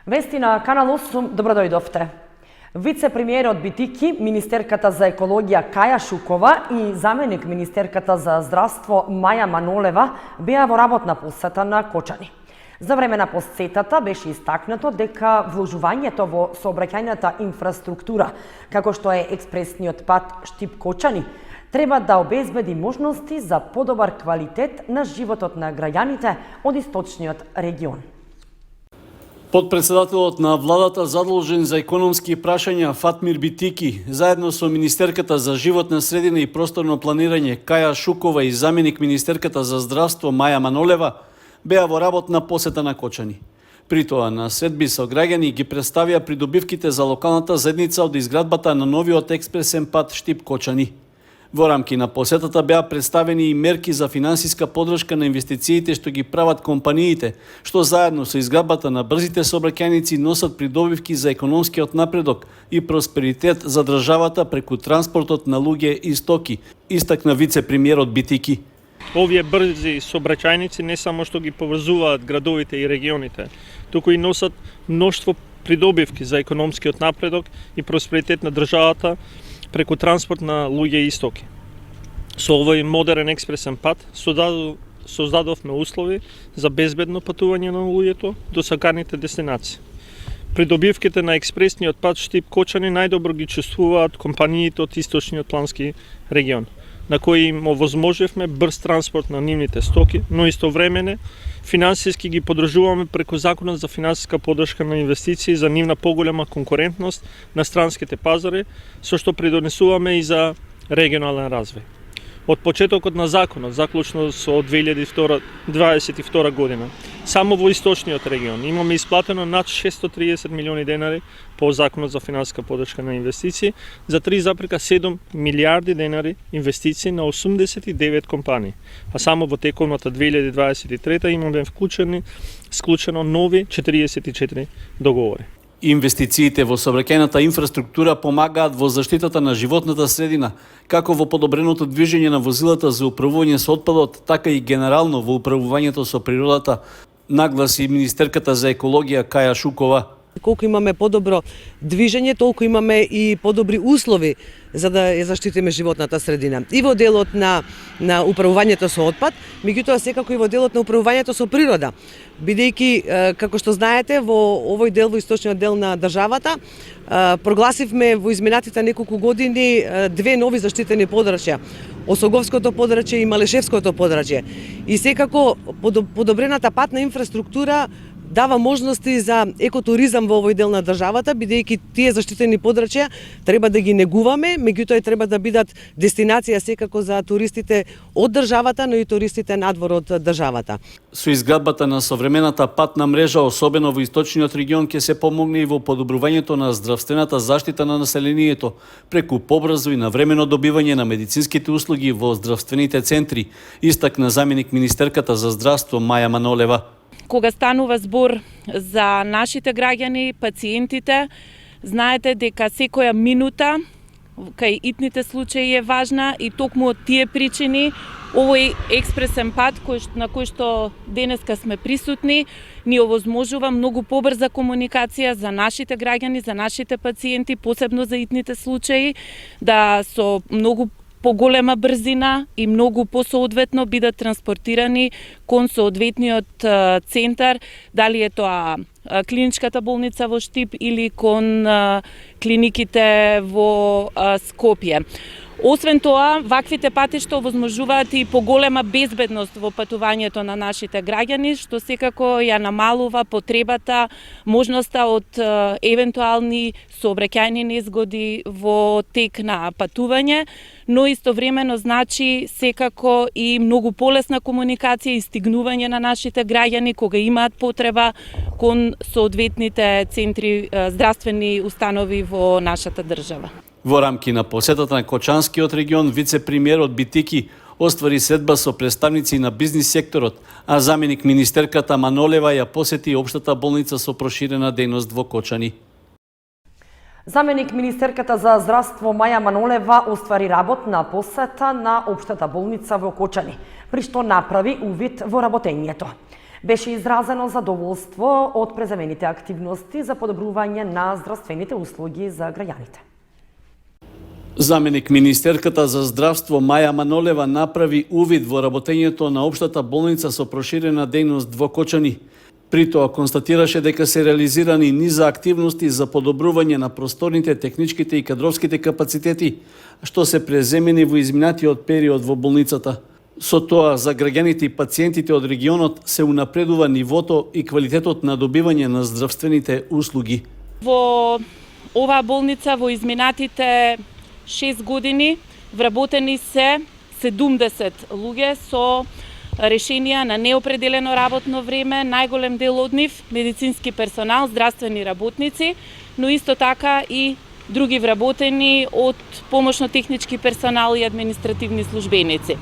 Вести на Канал 8, добродојдовте. Вице-премиерот Битики, министерката за екологија Каја Шукова и заменик министерката за здравство Маја Манолева беа во работна посета на Кочани. За време на посетата беше истакнато дека вложувањето во сообраќајната инфраструктура, како што е експресниот пат Штип-Кочани, треба да обезбеди можности за подобар квалитет на животот на граѓаните од источниот регион. Подпредседателот на владата задолжен за економски прашања Фатмир Битики, заедно со министерката за животна средина и просторно планирање Каја Шукова и заменик министерката за здравство Маја Манолева, беа во работна посета на Кочани. При тоа на средби со граѓани ги представија придобивките за локалната заедница од изградбата на новиот експресен пат Штип-Кочани. Во рамки на посетата беа представени и мерки за финансиска поддршка на инвестициите што ги прават компаниите, што заедно со изградбата на брзите сообраќајници носат придобивки за економскиот напредок и просперитет за државата преку транспортот на луѓе и стоки, истакна вице-премиерот Битики. Овие брзи сообраќајници не само што ги поврзуваат градовите и регионите, туку и носат мноштво придобивки за економскиот напредок и просперитет на државата преку транспорт на луѓе и стоки. Со овој модерен експресен пат создадовме услови за безбедно патување на луѓето до саканите дестинации. Придобивките на експресниот пат Штип-Кочани најдобро ги чувствуваат компаниите од источниот плански регион, на кои им овозможевме брз транспорт на нивните стоки, но истовремено финансиски ги поддржуваме преку Законот за финансиска поддршка на инвестиции за нивна поголема конкурентност на странските пазари, со што придонесуваме и за регионален развој. Од почетокот на законот, заклучно со 2022 година, само во источниот регион имаме исплатено над 630 милиони денари по Законот за финансиска поддршка на инвестиции за 3,7 милиарди денари инвестиции на 89 компании. А само во текомната 2023 имаме склучено нови 44 договори. Инвестициите во сообраќајната инфраструктура помагаат во заштитата на животната средина, како во подобреното движење на возилата за управување со отпадот, така и генерално во управувањето со природата, нагласи министерката за екологија Каја Шукова. Колку имаме подобро движење, толку имаме и подобри услови за да ја заштитиме животната средина. И во делот на управувањето со отпад, меѓутоа секако и во делот на управувањето со природа. Бидејќи, како што знаете, во овој дел, во источниот дел на државата, прогласивме во изминатите неколку години две нови заштитени подрачја. Осоговското подрачје и Малешевското подрачје. И секако подобрената патна инфраструктура дава можности за екотуризам во овој дел на државата, бидејќи тие заштитени подрачја треба да ги негуваме, меѓутоа треба да бидат дестинација секако за туристите од државата, но и туристите надвор од државата. Со изградбата на современата патна мрежа, особено во источниот регион, ќе се помогне и во подобрувањето на здравствената заштита на населението, преку побрзо и навремено добивање на медицинските услуги во здравствените центри, истакна заменик министерката за здравство Маја Манолева. Кога станува збор за нашите граѓани, пациентите, знаете дека секоја минута кај итните случаи е важна и токму од тие причини овој експресен пат на кој што денеска сме присутни ни овозможува многу побрза комуникација за нашите граѓани, за нашите пациенти, посебно за итните случаи, да со многу поголема брзина и многу посоодветно бидат транспортирани кон соодветниот центар, дали е тоа клиничката болница во Штип или кон клиниките во Скопје. Освен тоа, ваквите патишта овозможуваат и поголема безбедност во патувањето на нашите граѓани, што секако ја намалува потребата, можноста од евентуални сообраќајни незгоди во тек на патување, но истовремено значи секако и многу полесна комуникација и стигнување на нашите граѓани кога имаат потреба кон соодветните центри, здравствени установи во нашата држава. Во рамки на посетата на Кочанскиот регион, вице-премиерот Битики оствари средба со представници на бизнис секторот, а заменик министерката Манолева ја посети општата болница со проширена дејност во Кочани. Заменик министерката за здравство Маја Манолева оствари работна посета на општата болница во Кочани, при што направи увид во работењето. Беше изразено задоволство од преземените активности за подобрување на здравствените услуги за граѓаните. Заменик министерката за здравство Маја Манолева направи увид во работењето на општата болница со проширена дејност во Кочани. При тоа констатираше дека се реализирани низа активности за подобрување на просторните, техничките и кадровските капацитети, што се преземени во изминатиот период во болницата. Со тоа, за граѓаните и пациентите од регионот се унапредува нивото и квалитетот на добивање на здравствените услуги. Во оваа болница во изминатите 6 години вработени се 70 луѓе со решенија на неопределено работно време, најголем дел од нив медицински персонал, здравствени работници, но исто така и други вработени од помошно-технички персонал и административни службеници.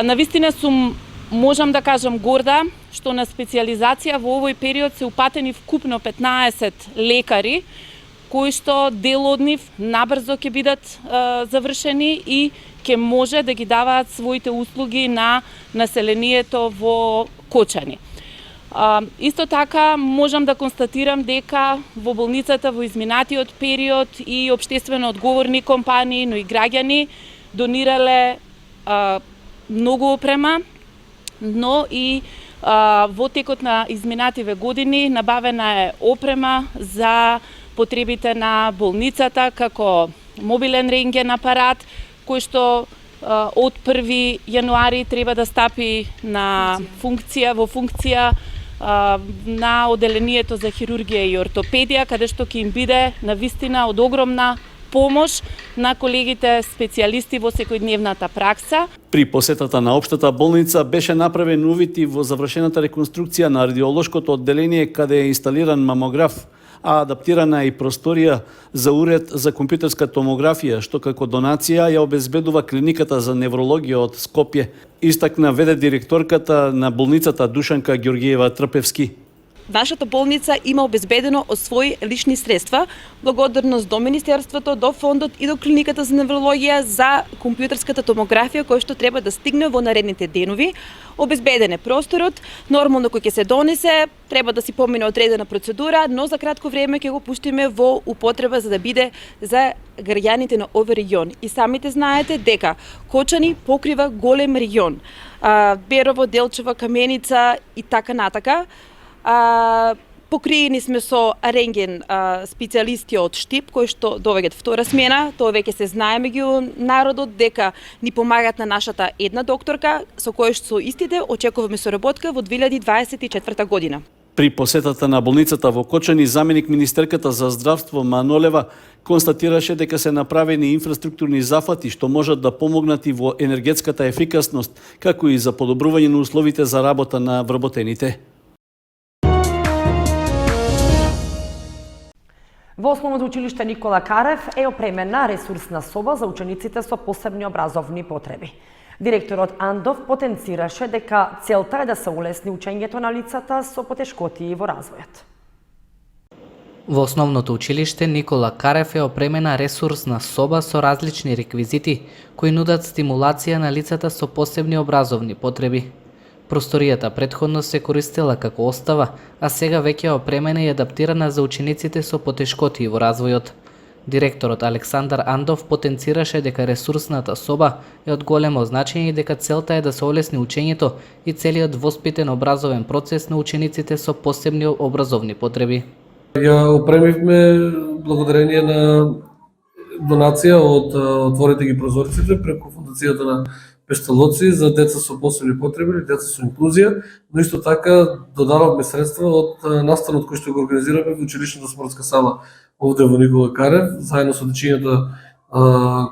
Навистина сум, можам да кажам, горда што на специјализација во овој период се упатени вкупно 15 лекари, кои што дел од нив набрзо ќе бидат завршени и ќе може да ги даваат своите услуги на населението во Кочани. Исто така можам да констатирам дека во болницата во изминатиот период и општествено одговорни компании, но и граѓани донирале многу опрема, но и во текот на изминативе години набавена е опрема за потребите на болницата, како мобилен рентген апарат, кој што од 1 јануари треба да стапи на функција на оделението за хирургија и ортопедија, каде што ќе им биде навистина од огромна помош на колегите специјалисти во секојдневната пракса. При посетата на општата болница беше направен увид и во завршената реконструкција на радиолошкото одделение, каде е инсталиран мамограф, а адаптирана е и просторија за уред за компјутерска томографија, што како донација ја обезбедува клиниката за неврологија од Скопје, истакна веде директорката на болницата Душанка Ѓоргиева Трпевски. Нашата болница има обезбедено од своји лични средства, благодарност до Министерството, до фондот и до клиниката за неврологија за компјутерската томографија која што треба да стигне во наредните денови. Обезбеден е просторот, нормално кој ќе се донесе, треба да си помине одредена процедура, но за кратко време ќе го пуштиме во употреба за да биде за граѓаните на овој регион. И самите знаете дека Кочани покрива голем регион. Берово, Делчева, Каменица и така натака. Покриени сме со рентген специјалисти од Штип, кои што довеѓаат втора смена. Тоа веќе се знае меѓу народот дека ни помагат на нашата една докторка, со која што истите очекуваме соработка во 2024 година. При посетата на болницата во Кочани, заменик министерката за здравство Манолева констатираше дека се направени инфраструктурни зафати што можат да помогнат и во енергетската ефикасност, како и за подобрување на условите за работа на вработените. Во Основното училиште Никола Карев е опремена ресурсна соба за учениците со посебни образовни потреби. Директорот Андов потенцираше дека целта е да се улесни учењето на лицата со потешкоти во развојот. Во Основното училиште Никола Карев е опремена ресурсна соба со различни реквизити кои нудат стимулација на лицата со посебни образовни потреби. Просторијата претходно се користела како остава, а сега веќе е опремена и адаптирана за учениците со потешкоти во развојот. Директорот Александар Андов потенцираше дека ресурсната соба е од големо значење и дека целта е да се олесни учењето и целиот воспитен образовен процес на учениците со посебни образовни потреби. Ја опремивме благодарение на донација од Отворете ги прозорците преку фондацијата на Пешталоци за деца со посебни потреби или деца со инклузија, но исто така додадовме средства од настанот кој што го организираме во училишната спортска сала овде во Никола Карев, заедно со дечињата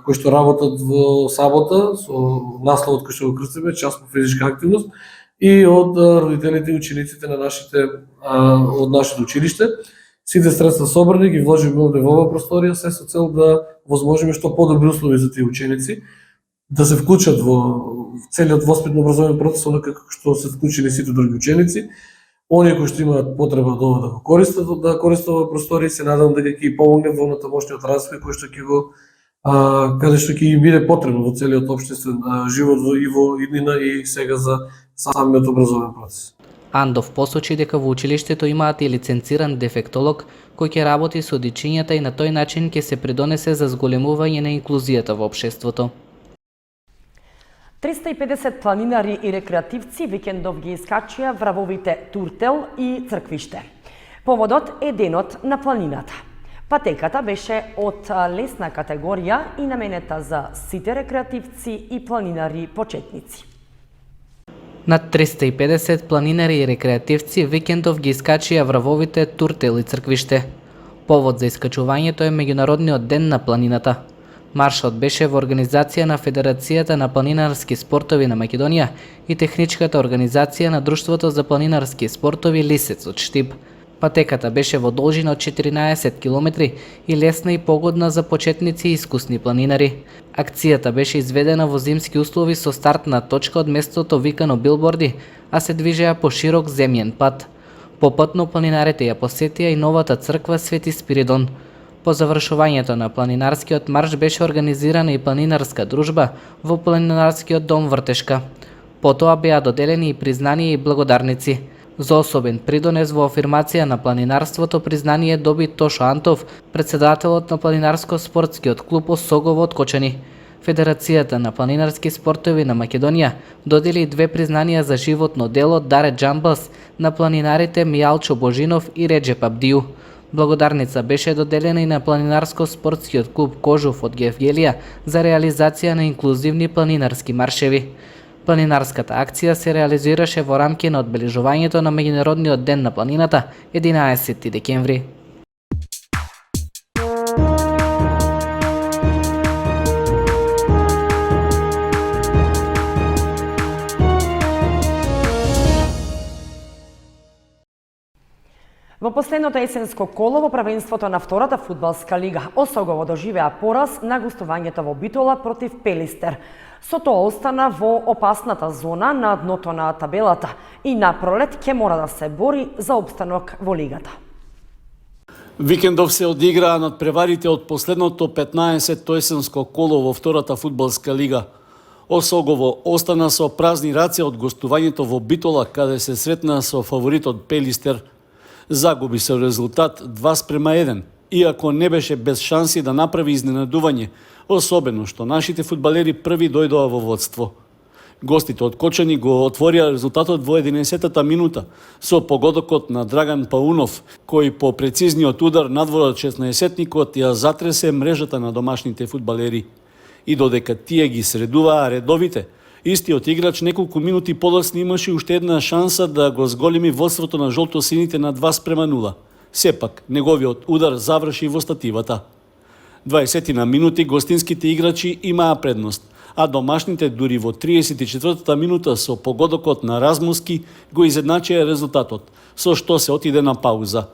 кои што работат во сабота, со насловот кој што го крстиме, час по физичка активност, и од родителите и учениците на од нашето училиште. Сите средства собрани ги вложиме овде во оваа просторија, се со цел да возможиме што подобри услови за тие ученици, да се вклучат во целиот воспитно образовен процес, како што се вклучени сите други ученици. Оние кои што имаат потреба да го користат оваа просторија, се надевам дека ќе ги помогне во натамошниот развој кој што ќе го каде што ќе ги биде потребно во целиот општествен живот и во иднина и сега за самиот образовен процес. Андов посочи дека во училиштето имаат и лиценциран дефектолог кој ќе работи со дечињата и на тој начин ќе се придонесе за зголемување на инклузијата во општеството. 350 планинари и рекреативци викендов ги искачија вравовите Туртел и Црквиште. Поводот е денот на планината. Патеката беше од лесна категорија и наменета за сите рекреативци и планинари почетници. Над 350 планинари и рекреативци викендов ги искачија вравовите Туртел и Црквиште. Повод за искачувањето е Меѓународниот ден на планината. Маршот беше во организација на Федерацијата на планинарски спортови на Македонија и техничката организација на Друштвото за планинарски спортови Лисец од Штип. Патеката беше во должина од 14 километри и лесна и погодна за почетници и искусни планинари. Акцијата беше изведена во зимски услови со стартна точка од местото викано Билборди, а се движеа по широк земјен пат. Попатно планинарите ја посетија и новата црква Свети Спиридон. По завршувањето на планинарскиот марш беше организирана и планинарска дружба во планинарскиот дом Вртешка. Потоа беа доделени и признанија и благодарници. За особен придонес во афирмација на планинарството признание доби Тошо Антов, председателот на планинарско-спортскиот клуб Осогово од Кочани. Федерацијата на планинарски спортови на Македонија додели 2 признанија за животно дело Даре Джамбас на планинарите Мијалчо Божинов и Реджеп Абдију. Благодарница беше доделена и на планинарско-спортскиот клуб Кожув од Гевгелија за реализација на инклузивни планинарски маршеви. Планинарската акција се реализираше во рамки на одбележувањето на Меѓународниот ден на планината 11 декември. Во последното есенско коло во правенството на втората фудбалска лига Осогово доживеа пораз на гостувањето во Битола против Пелистер. Со тоа остана во опасната зона на дното на табелата и на пролет ќе мора да се бори за опстанок во лигата. Викендов се одиграа надпреварите од последното 15-то есенско коло во втората фудбалска лига. Осогово остана со празни раце од гостувањето во Битола, каде се сретна со фаворитот Пелистер. Загуби со резултат 2:1, иако не беше без шанси да направи изненадување, особено што нашите фудбалери први дојдоа во водство. Гостите од Кочани го отворија резултатот во 11-та минута со погодокот на Драган Паунов, кој по прецизниот удар надвор од 16-никот ја затресе мрежата на домашните фудбалери. И додека тие ги средуваа редовите, истиот играч неколку минути подоцна имаше уште една шанса да го зголеми водството на жолтосините на 2:0. Сепак, неговиот удар заврши во стативата. 20 на минути гостинските играчи имаа предност, а домашните дури во 34-та минута со погодокот на Размуски го изедначија резултатот, со што се отиде на пауза.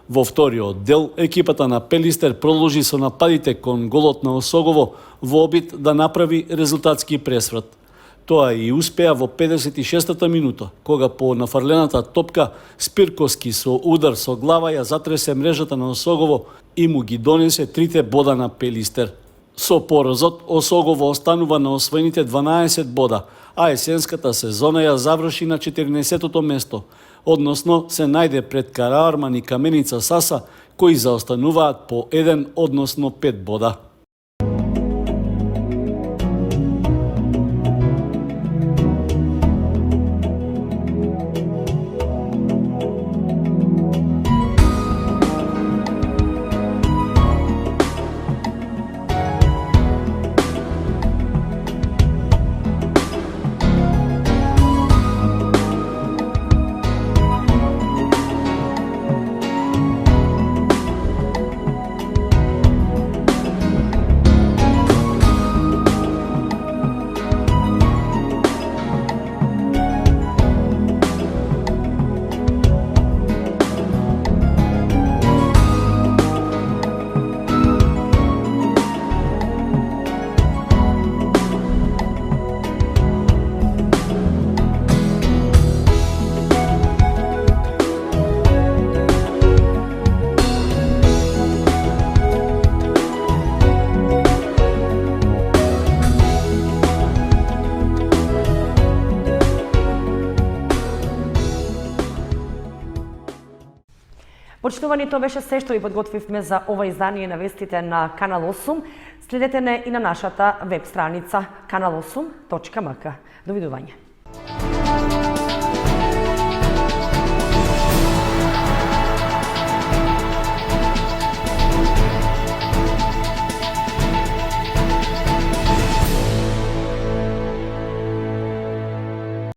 Во вториот дел, екипата на Пелистер продолжи со нападите кон голот на Осогово во обид да направи резултатски пресврат. Тоа и успеа во 56-та минута, кога по нафарлената топка Спирковски со удар со глава ја затресе мрежата на Осогово и му ги донесе 3 бода на Пелистер. Со поразот, Осогово останува на освоените 12 бода, а есенската сезона ја заврши на 14-тото место, односно се најде пред Караарман и Каменица Саса, кои заостануваат по 1, односно 5 бода. Почитувани, тоа беше се што ви подготвивме за ова издание на вестите на Канал 8. Следете не и на нашата веб страница kanal8.mk. Довидување.